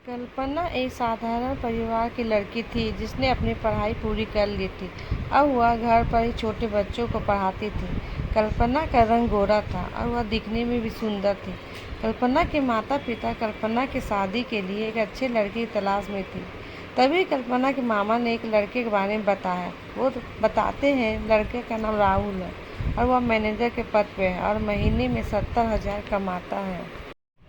कल्पना एक साधारण परिवार की लड़की थी जिसने अपनी पढ़ाई पूरी कर ली थी। अब वह घर पर ही छोटे बच्चों को पढ़ाती थी। कल्पना का रंग गोरा था और वह दिखने में भी सुंदर थी। कल्पना के माता पिता कल्पना की शादी के लिए एक अच्छे लड़के की तलाश में थी। तभी कल्पना के मामा ने एक लड़के के बारे में बताया। वो बताते हैं लड़के का नाम राहुल है और वह मैनेजर के पद पे है और महीने में 70,000 कमाता है।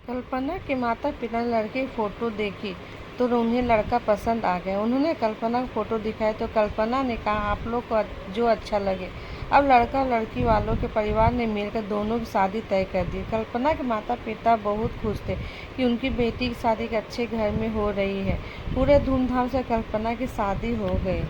कल्पना के माता पिता ने लड़के की फ़ोटो देखी तो उन्हें लड़का पसंद आ गया। उन्होंने कल्पना को फ़ोटो दिखाई तो कल्पना ने कहा आप लोग को जो अच्छा लगे। अब लड़का और लड़की वालों के परिवार ने मिलकर दोनों की शादी तय कर दी। कल्पना के माता पिता बहुत खुश थे कि उनकी बेटी की शादी एक अच्छे घर में हो रही है। पूरे धूमधाम से कल्पना की शादी हो गई।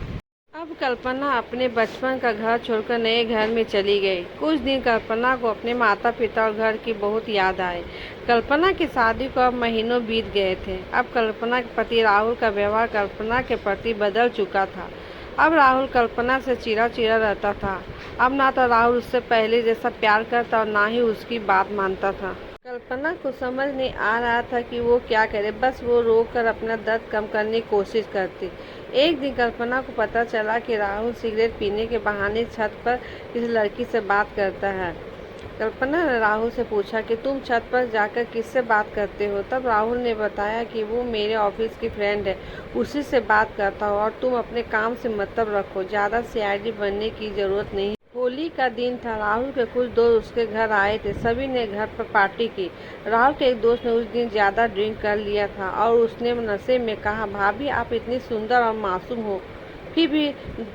अब कल्पना अपने बचपन का घर छोड़कर नए घर में चली गई। कुछ दिन कल्पना को अपने माता पिता और घर की बहुत याद आई। कल्पना की शादी को अब महीनों बीत गए थे। अब कल्पना के पति राहुल का व्यवहार कल्पना के प्रति बदल चुका था। अब राहुल कल्पना से चिढ़ा रहता था। अब ना तो राहुल उससे पहले जैसा प्यार करता और ना ही उसकी बात मानता था। कल्पना को समझ नहीं आ रहा था कि वो क्या करे। बस वो रो कर अपना दर्द कम करने की कोशिश करती। एक दिन कल्पना को पता चला कि राहुल सिगरेट पीने के बहाने छत पर किसी लड़की से बात करता है। कल्पना ने राहुल से पूछा कि तुम छत पर जाकर किससे बात करते हो। तब राहुल ने बताया कि वो मेरे ऑफिस की फ्रेंड है, उसी से बात करता हो और तुम अपने काम से मतलब रखो, ज़्यादा सीआईडी बनने की ज़रूरत नहीं। होली का दिन था। राहुल के कुछ दोस्त उसके घर आए थे। सभी ने घर पर पार्टी की। राहुल के एक दोस्त ने उस दिन ज़्यादा ड्रिंक कर लिया था और उसने नशे में कहा भाभी आप इतनी सुंदर और मासूम हो, फिर भी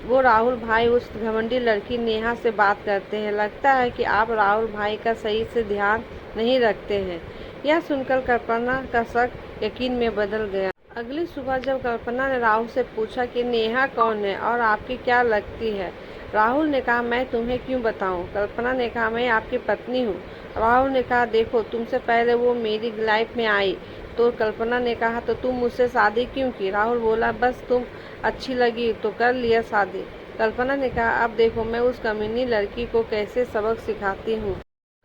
वो राहुल भाई उस घमंडी लड़की नेहा से बात करते हैं। लगता है कि आप राहुल भाई का सही से ध्यान नहीं रखते हैं। यह सुनकर कल्पना का शक यकीन में बदल गया। अगली सुबह जब कल्पना ने राहुल से पूछा कि नेहा कौन है और आपकी क्या लगती है, राहुल ने कहा मैं तुम्हें क्यों बताऊं। कल्पना ने कहा मैं आपकी पत्नी हूं। राहुल ने कहा देखो तुमसे पहले वो मेरी लाइफ में आई। तो कल्पना ने कहा तो तुम मुझसे शादी क्यों की। राहुल बोला बस तुम अच्छी लगी तो कर लिया शादी। कल्पना ने कहा अब देखो मैं उस कमीनी लड़की को कैसे सबक सिखाती हूँ।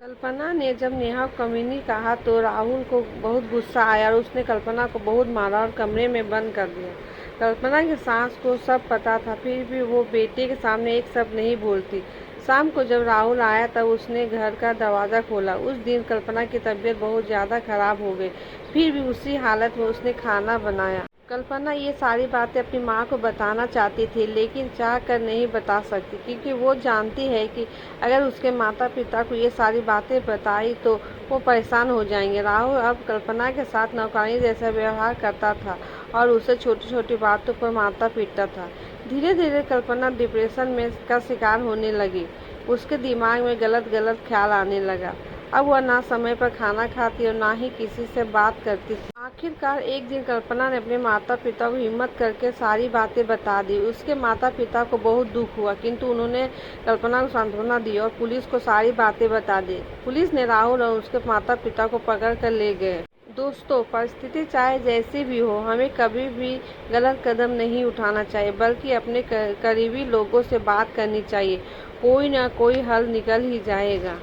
कल्पना ने जब नेहा को कमीनी कहा तो राहुल को बहुत गुस्सा आया और उसने कल्पना को बहुत मारा और कमरे में बंद कर दिया। कल्पना की सास को सब पता था, फिर भी वो बेटे के सामने एक शब्द नहीं बोलती। शाम को जब राहुल आया तब उसने घर का दरवाज़ा खोला। उस दिन कल्पना की तबीयत बहुत ज़्यादा खराब हो गई, फिर भी उसी हालत में उसने खाना बनाया। कल्पना ये सारी बातें अपनी माँ को बताना चाहती थी लेकिन चाह कर नहीं बता सकती, क्योंकि वो जानती है कि अगर उसके माता पिता को ये सारी बातें बताई तो वो परेशान हो जाएंगे। राहुल अब कल्पना के साथ नौकरानी जैसा व्यवहार करता था और उसे छोटी छोटी बातों पर मारता पीटता था। धीरे धीरे कल्पना डिप्रेशन में का शिकार होने लगी। उसके दिमाग में गलत गलत ख्याल आने लगा। अब वह ना समय पर खाना खाती और ना ही किसी से बात करती थी। आखिरकार एक दिन कल्पना ने अपने माता पिता को हिम्मत करके सारी बातें बता दी। उसके माता पिता को बहुत दुख हुआ, किंतु उन्होंने कल्पना को सांत्वना दी और पुलिस को सारी बातें बता दी। पुलिस ने राहुल और उसके माता पिता को पकड़ कर ले गए। दोस्तों, परिस्थिति चाहे जैसी भी हो, हमें कभी भी गलत कदम नहीं उठाना चाहिए, बल्कि अपने करीबी लोगों से बात करनी चाहिए। कोई ना कोई हल निकल ही जाएगा।